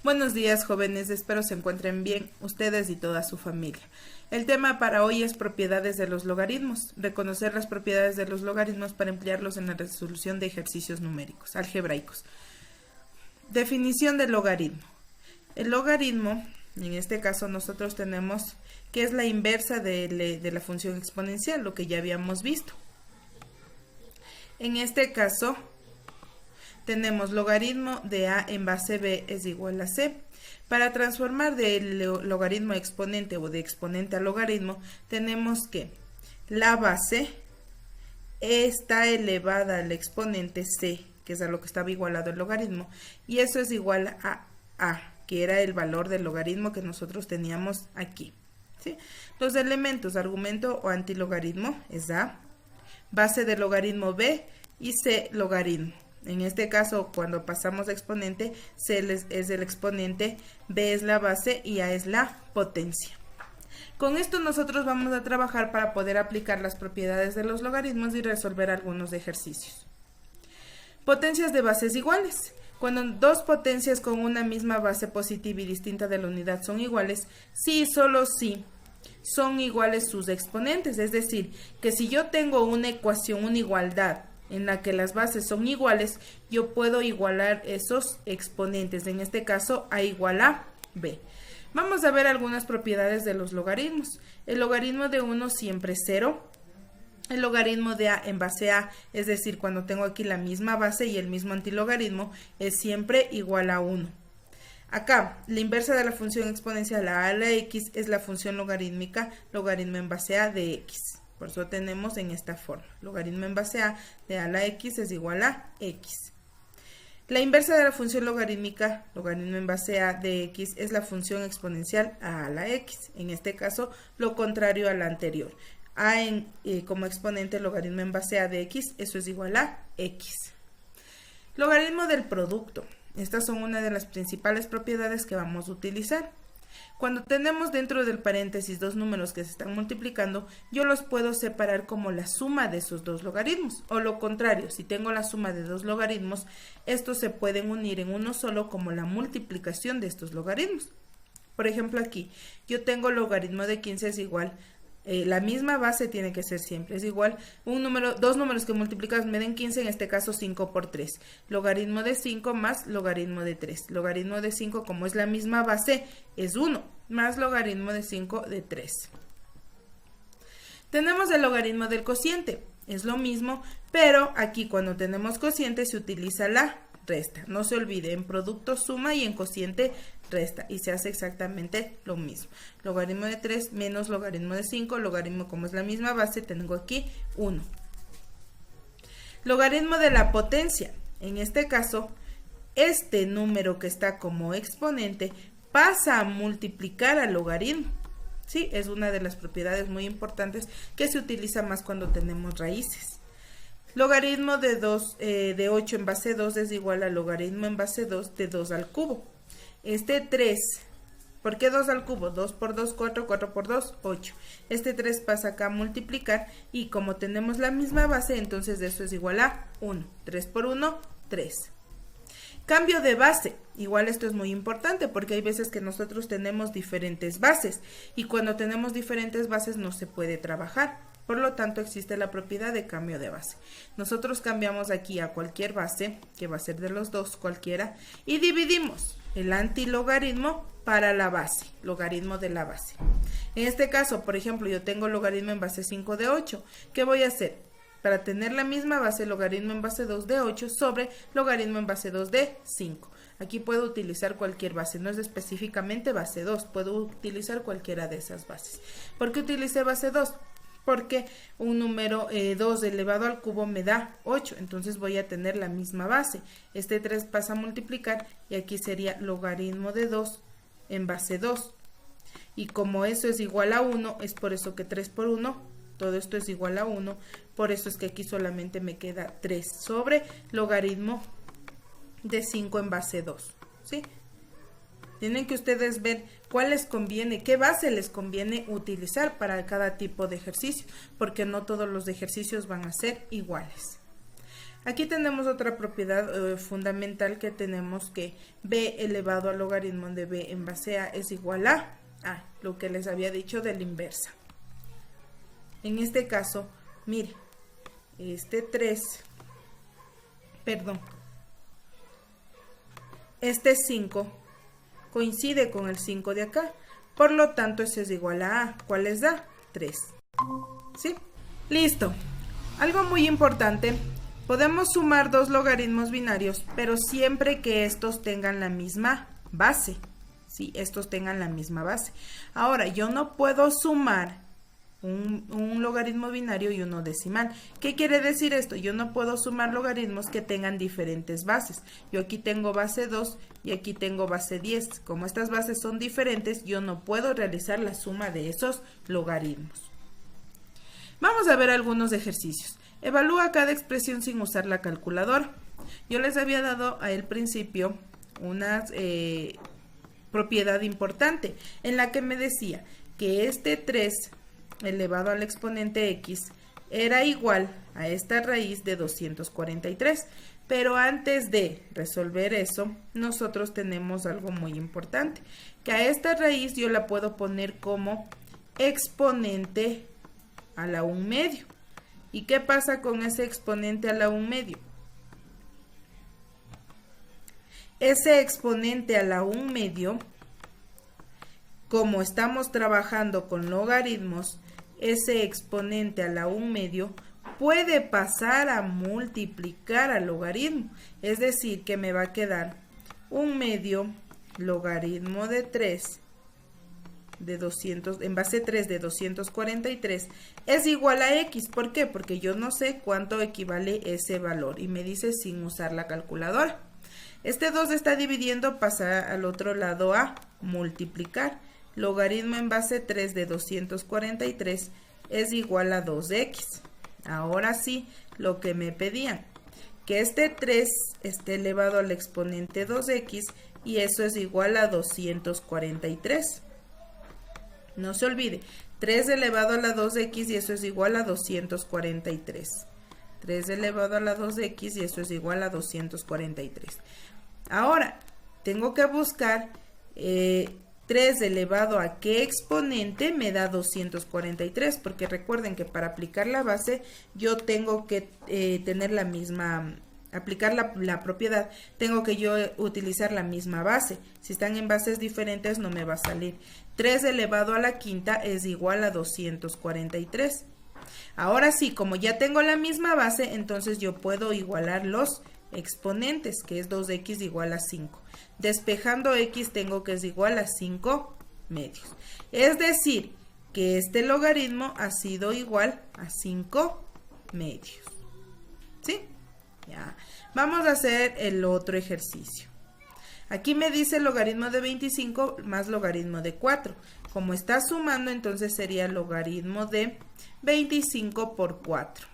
Buenos días, jóvenes, espero se encuentren bien ustedes y toda su familia. El tema para hoy es propiedades de los logaritmos. Reconocer las propiedades de los logaritmos para emplearlos en la resolución de ejercicios numéricos, algebraicos. Definición del logaritmo. El logaritmo, en este caso nosotros tenemos que es la inversa de la función exponencial, lo que ya habíamos visto. En este caso tenemos logaritmo de a en base b es igual a c. Para transformar del logaritmo a exponente o de exponente a logaritmo, tenemos que la base está elevada al exponente c, que es a lo que estaba igualado el logaritmo, y eso es igual a, que era el valor del logaritmo que nosotros teníamos aquí, ¿sí? Los elementos, argumento o antilogaritmo es a, base del logaritmo b y c logaritmo. En este caso, cuando pasamos a exponente, c es el exponente, b es la base y a es la potencia. Con esto nosotros vamos a trabajar para poder aplicar las propiedades de los logaritmos y resolver algunos ejercicios. Potencias de bases iguales. Cuando dos potencias con una misma base positiva y distinta de la unidad son iguales, sí y solo sí son iguales sus exponentes. Es decir, que si yo tengo una ecuación, una igualdad, en la que las bases son iguales, yo puedo igualar esos exponentes, en este caso a igual a b. Vamos a ver algunas propiedades de los logaritmos. El logaritmo de 1 siempre es 0. El logaritmo de a en base a, es decir, cuando tengo aquí la misma base y el mismo antilogaritmo, es siempre igual a 1. Acá, la inversa de la función exponencial a la x es la función logarítmica, logaritmo en base a de x. Por eso tenemos en esta forma, logaritmo en base a de a la x es igual a x. La inversa de la función logarítmica, logaritmo en base a de x, es la función exponencial a la x. En este caso, lo contrario a la anterior. A como exponente, logaritmo en base a de x, eso es igual a x. Logaritmo del producto. Estas son una de las principales propiedades que vamos a utilizar. Cuando tenemos dentro del paréntesis dos números que se están multiplicando, yo los puedo separar como la suma de esos dos logaritmos. O lo contrario, si tengo la suma de dos logaritmos, estos se pueden unir en uno solo como la multiplicación de estos logaritmos. Por ejemplo, aquí yo tengo logaritmo de 15 es igual, la misma base tiene que ser siempre, es igual, dos números que multiplicados me den 15, en este caso 5 por 3. Logaritmo de 5 más logaritmo de 3. Logaritmo de 5, como es la misma base, es 1, más logaritmo de 5 de 3. Tenemos el logaritmo del cociente, es lo mismo, pero aquí cuando tenemos cociente se utiliza la resta. No se olvide, en producto suma y en cociente resta, y se hace exactamente lo mismo. Logaritmo de 3 menos logaritmo de 5, logaritmo como es la misma base, tengo aquí 1. Logaritmo de la potencia. En este caso, este número que está como exponente pasa a multiplicar al logaritmo. Sí, es una de las propiedades muy importantes que se utiliza más cuando tenemos raíces. Logaritmo de 8 en base 2 es igual al logaritmo en base 2 de 2 al cubo. Este 3, ¿por qué 2 al cubo? 2 por 2, 4, 4 por 2, 8. Este 3 pasa acá a multiplicar y como tenemos la misma base, entonces eso es igual a 1. 3 por 1, 3. Cambio de base. Igual esto es muy importante porque hay veces que nosotros tenemos diferentes bases y cuando tenemos diferentes bases no se puede trabajar. Por lo tanto, existe la propiedad de cambio de base. Nosotros cambiamos aquí a cualquier base, que va a ser de los dos, cualquiera, y dividimos el antilogaritmo para la base, logaritmo de la base. En este caso, por ejemplo, yo tengo logaritmo en base 5 de 8. ¿Qué voy a hacer? Para tener la misma base, logaritmo en base 2 de 8 sobre logaritmo en base 2 de 5. Aquí puedo utilizar cualquier base, no es específicamente base 2, puedo utilizar cualquiera de esas bases. ¿Por qué utilicé base 2? Porque un número 2 elevado al cubo me da 8, entonces voy a tener la misma base. Este 3 pasa a multiplicar y aquí sería logaritmo de 2 en base 2. Y como eso es igual a 1, es por eso que 3 por 1, todo esto es igual a 1, por eso es que aquí solamente me queda 3 sobre logaritmo de 5 en base 2, ¿sí? Tienen que ustedes ver cuál les conviene, qué base les conviene utilizar para cada tipo de ejercicio, porque no todos los ejercicios van a ser iguales. Aquí tenemos otra propiedad fundamental que tenemos que b elevado al logaritmo de b en base a es igual a lo que les había dicho de la inversa. En este caso, mire, este 5 coincide con el 5 de acá, por lo tanto ese es igual a ¿cuál les da? 3. ¿Sí? Listo. Algo muy importante, podemos sumar dos logaritmos binarios, pero siempre que estos tengan la misma base. Sí, estos tengan la misma base. Ahora, yo no puedo sumar un logaritmo binario y uno decimal. ¿Qué quiere decir esto? Yo no puedo sumar logaritmos que tengan diferentes bases. Yo aquí tengo base 2 y aquí tengo base 10. Como estas bases son diferentes, yo no puedo realizar la suma de esos logaritmos. Vamos a ver algunos ejercicios. Evalúa cada expresión sin usar la calculadora. Yo les había dado al principio una propiedad importante en la que me decía que este 3 elevado al exponente x era igual a esta raíz de 243. Pero antes de resolver eso, nosotros tenemos algo muy importante, que a esta raíz yo la puedo poner como exponente a la 1/2. ¿Y qué pasa con ese exponente a la 1/2? Ese exponente a la 1/2, como estamos trabajando con logaritmos, ese exponente a la 1/2 puede pasar a multiplicar al logaritmo. Es decir, que me va a quedar 1/2 logaritmo de 3 de 200, en base 3 de 243 es igual a x. ¿Por qué? Porque yo no sé cuánto equivale ese valor y me dice sin usar la calculadora. Este 2 está dividiendo, pasa al otro lado a multiplicar. Logaritmo en base 3 de 243 es igual a 2x. Ahora sí, lo que me pedían, que este 3 esté elevado al exponente 2x y eso es igual a 243. No se olvide, 3 elevado a la 2x y eso es igual a 243. 3 elevado a la 2x y eso es igual a 243. Ahora, tengo que buscar 3 elevado a qué exponente me da 243, porque recuerden que para aplicar la base yo tengo que tener la misma, aplicar la propiedad, tengo que yo utilizar la misma base. Si están en bases diferentes no me va a salir. 3 elevado a la quinta es igual a 243. Ahora sí, como ya tengo la misma base, entonces yo puedo igualar los exponentes, que es 2x igual a 5. Despejando x tengo que es igual a 5 medios. Es decir, que este logaritmo ha sido igual a 5 medios. ¿Sí? Ya. Vamos a hacer el otro ejercicio. Aquí me dice logaritmo de 25 más logaritmo de 4. Como está sumando, entonces sería logaritmo de 25 por 4.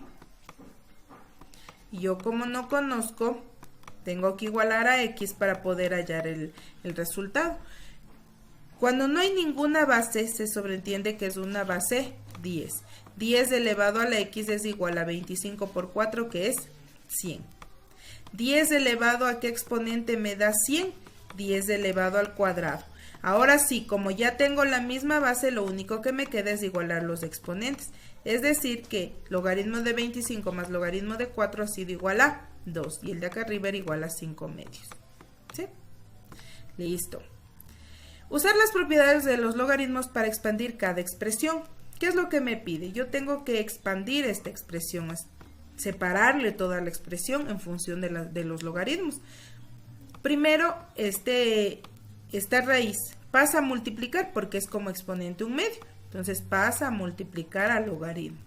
Y yo como no conozco, tengo que igualar a x para poder hallar el resultado. Cuando no hay ninguna base, se sobreentiende que es una base 10. 10 elevado a la x es igual a 25 por 4, que es 100. 10 elevado a qué exponente me da 100, 10 elevado al cuadrado. Ahora sí, como ya tengo la misma base, lo único que me queda es igualar los exponentes. Es decir que logaritmo de 25 más logaritmo de 4 ha sido igual a 2 y el de acá arriba era igual a 5 medios. ¿Sí? Listo. Usar las propiedades de los logaritmos para expandir cada expresión. ¿Qué es lo que me pide? Yo tengo que expandir esta expresión, separarle toda la expresión en función de los logaritmos. Primero, esta raíz pasa a multiplicar porque es como exponente 1/2. Entonces pasa a multiplicar al logaritmo.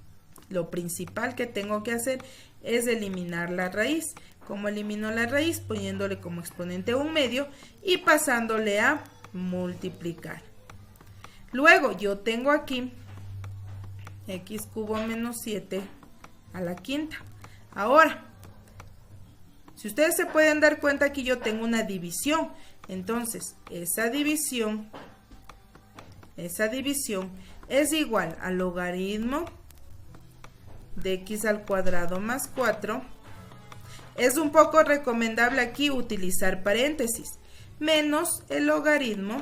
Lo principal que tengo que hacer es eliminar la raíz. ¿Cómo elimino la raíz? Poniéndole como exponente 1/2 y pasándole a multiplicar. Luego yo tengo aquí x cubo menos 7 a la quinta. Ahora, si ustedes se pueden dar cuenta, aquí yo tengo una división. Entonces, esa división es igual al logaritmo de x al cuadrado más 4. Es un poco recomendable aquí utilizar paréntesis, menos el logaritmo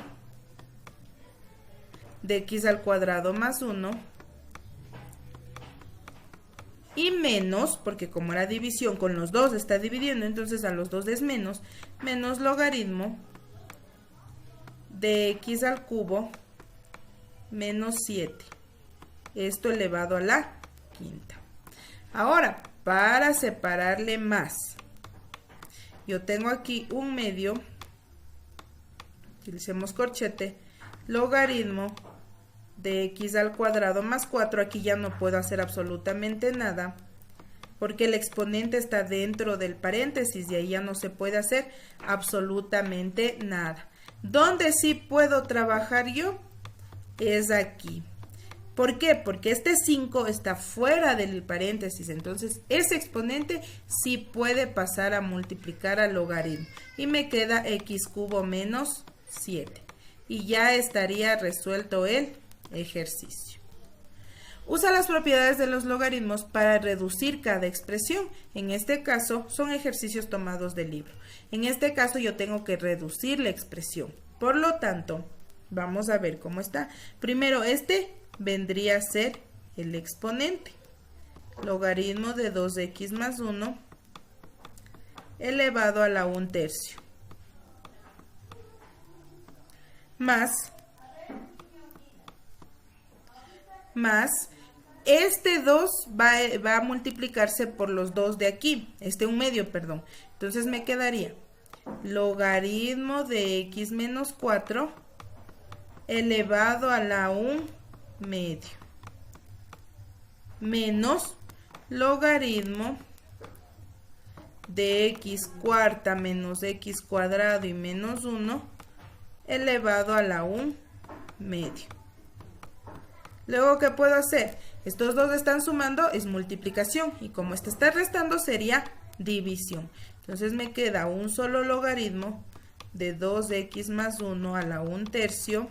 de x al cuadrado más 1 y menos, porque como era división con los dos está dividiendo, entonces a los dos es menos logaritmo de x al cubo menos 7. Esto elevado a la quinta. Ahora, para separarle más, yo tengo aquí un medio, utilicemos corchete, logaritmo de x al cuadrado más 4, aquí ya no puedo hacer absolutamente nada, porque el exponente está dentro del paréntesis y ahí ya no se puede hacer absolutamente nada. ¿Dónde sí puedo trabajar yo? Es aquí. ¿Por qué? Porque este 5 está fuera del paréntesis, entonces ese exponente sí puede pasar a multiplicar al logaritmo y me queda x cubo menos 7 y ya estaría resuelto el ejercicio. Usa las propiedades de los logaritmos para reducir cada expresión. En este caso son ejercicios tomados del libro. En este caso yo tengo que reducir la expresión. Por lo tanto, vamos a ver cómo está. Primero este vendría a ser el exponente. Logaritmo de 2x más 1 elevado a la 1/3. Más este 2 va a multiplicarse por los 2 de aquí, este 1/2, perdón. Entonces me quedaría logaritmo de x menos 4 elevado a la 1/2 menos logaritmo de x cuarta menos x cuadrado y menos 1 elevado a la 1/2. Luego, ¿qué puedo hacer? Estos dos están sumando, es multiplicación, y como este está restando sería división. Entonces me queda un solo logaritmo de 2x más 1 a la 1/3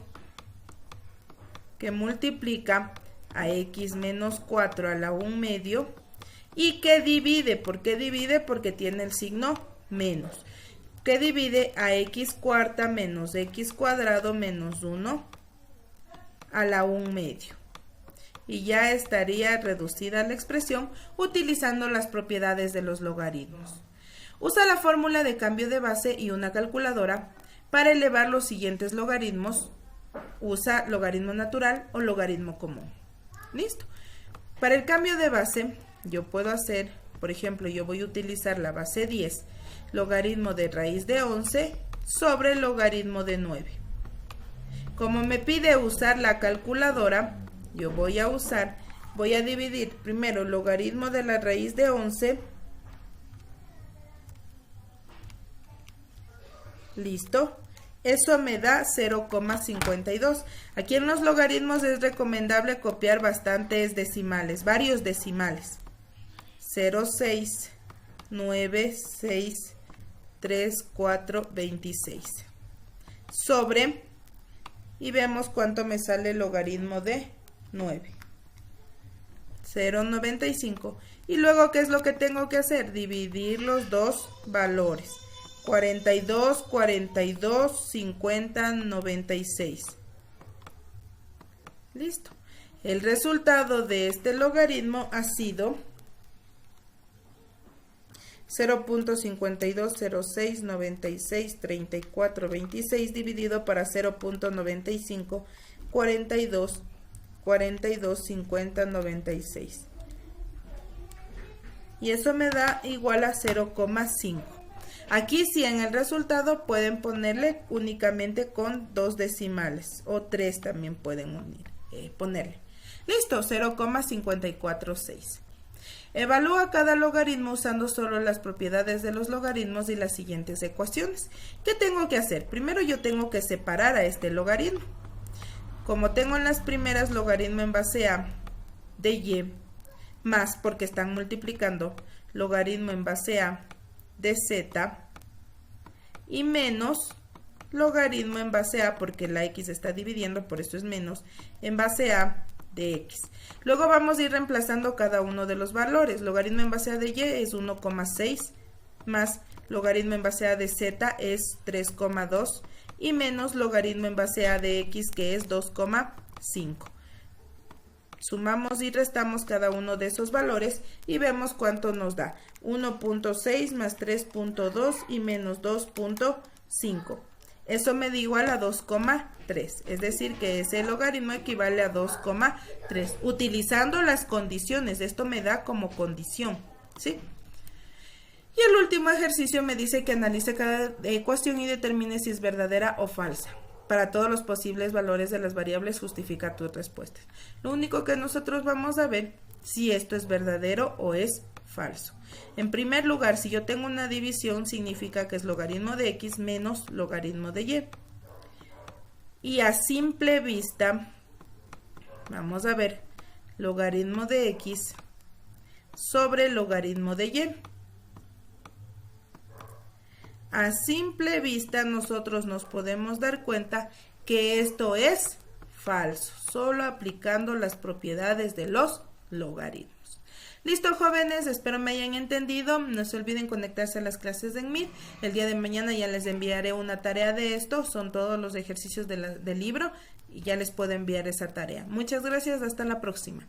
que multiplica a x menos 4 a la 1/2 y que divide. ¿Por qué divide? Porque tiene el signo menos. Que divide a x cuarta menos x cuadrado menos 1 a la 1/2. Y ya estaría reducida la expresión utilizando las propiedades de los logaritmos. Usa la fórmula de cambio de base y una calculadora para elevar los siguientes logaritmos. Usa logaritmo natural o logaritmo común. Listo. Para el cambio de base, yo puedo hacer, por ejemplo, yo voy a utilizar la base 10, logaritmo de raíz de 11 sobre logaritmo de 9. Como me pide usar la calculadora, yo voy a dividir primero logaritmo de la raíz de 11. Listo. Eso me da 0,52. Aquí en los logaritmos es recomendable copiar bastantes decimales, varios decimales. 0,6, 9, 6, 3, 4, 26. Sobre, y vemos cuánto me sale el logaritmo de 9. 0,95. Y luego, ¿qué es lo que tengo que hacer? Dividir los dos valores. 42, 42, 50, 96. Listo. El resultado de este logaritmo ha sido 0.5206963426 dividido para 0.95 42 42 50 96. Y eso me da igual a 0,5. Aquí sí en el resultado pueden ponerle únicamente con 2 decimales o 3 también pueden ponerle. Listo, 0,546. Evalúa cada logaritmo usando solo las propiedades de los logaritmos y las siguientes ecuaciones. ¿Qué tengo que hacer? Primero yo tengo que separar a este logaritmo. Como tengo en las primeras logaritmo en base a de y más porque están multiplicando logaritmo en base a de z y menos logaritmo en base a porque la x está dividiendo, por eso es menos, en base a de x. Luego vamos a ir reemplazando cada uno de los valores. Logaritmo en base a de y es 1,6 más logaritmo en base a de z es 3,2 y menos logaritmo en base a de x que es 2,5. Sumamos y restamos cada uno de esos valores y vemos cuánto nos da. 1.6 más 3.2 y menos 2.5. Eso me da igual a 2,3. Es decir, que ese logaritmo equivale a 2,3. Utilizando las condiciones. Esto me da como condición. ¿Sí? Y el último ejercicio me dice que analice cada ecuación y determine si es verdadera o falsa. Para todos los posibles valores de las variables justifica tus respuestas. Lo único que nosotros vamos a ver si esto es verdadero o es falso. En primer lugar, si yo tengo una división, significa que es logaritmo de x menos logaritmo de y. Y a simple vista, vamos a ver logaritmo de x sobre logaritmo de y. A simple vista nosotros nos podemos dar cuenta que esto es falso, solo aplicando las propiedades de los logaritmos. Listo, jóvenes, espero me hayan entendido. No se olviden conectarse a las clases de Meet. El día de mañana ya les enviaré una tarea de esto, son todos los ejercicios del libro y ya les puedo enviar esa tarea. Muchas gracias, hasta la próxima.